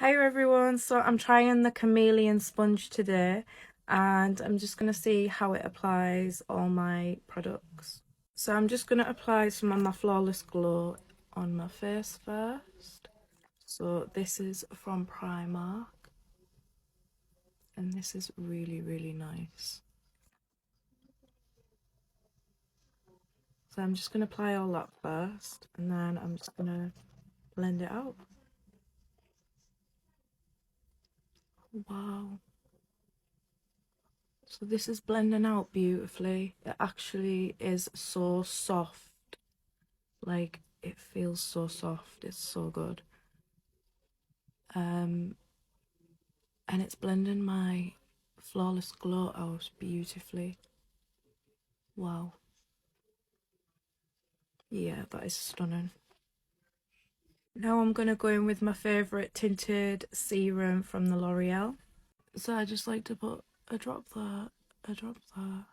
Hi everyone, so I'm trying the Chameleon sponge today and I'm just going to see how it applies all my products. So I'm just going to apply some of my Flawless Glow on my face first. So this is from Primark and this is really nice. So I'm just going to apply all that first and then I'm just going to blend it out. Wow. So this is blending out beautifully. It actually is so soft. Like, it feels so soft. It's so good. And it's blending my Flawless Glow out beautifully. Wow. Yeah, that is stunning. Now I'm going to go in with my favourite tinted serum from the L'Oreal. So I just like to put a drop there, a drop there,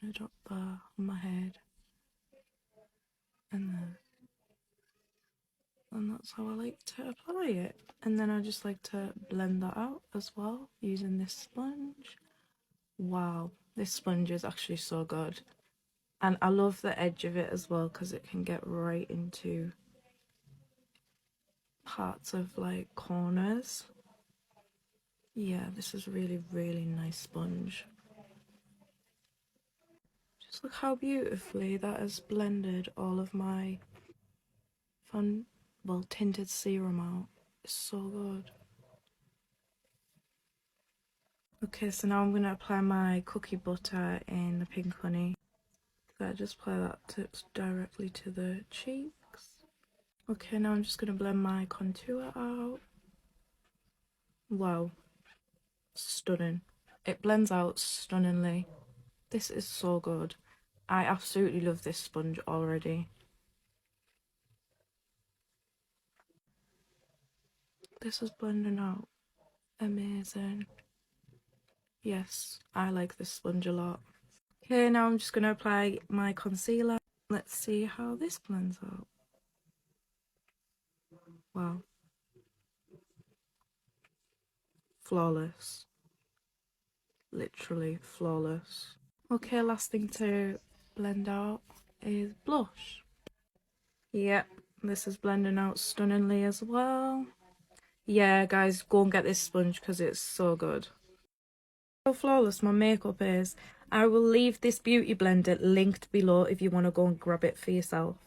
and a drop there on my head. And then. And that's how I like to apply it. And then I just like to blend that out as well using this sponge. Wow, this sponge is actually so good. And I love the edge of it as well because it can get right into parts of like corners. Yeah, this is really nice sponge. Just look how beautifully that has blended all of my tinted serum out. It's so good. Okay, so now I'm going to apply my cookie butter in the pink honey. So I just apply that directly to the cheeks. Okay, now I'm just going to blend my contour out. Wow, stunning. It blends out stunningly. This is so good. I absolutely love this sponge already. This is blending out amazing. Yes, I like this sponge a lot. Okay, now I'm just going to apply my concealer. Let's see how this blends out. Wow. Flawless. Literally flawless. Okay, last thing to blend out is blush. Yep, this is blending out stunningly as well. Yeah, guys, go and get this sponge because it's so good. How flawless my makeup is. I will leave this beauty blender linked below if you want to go and grab it for yourself.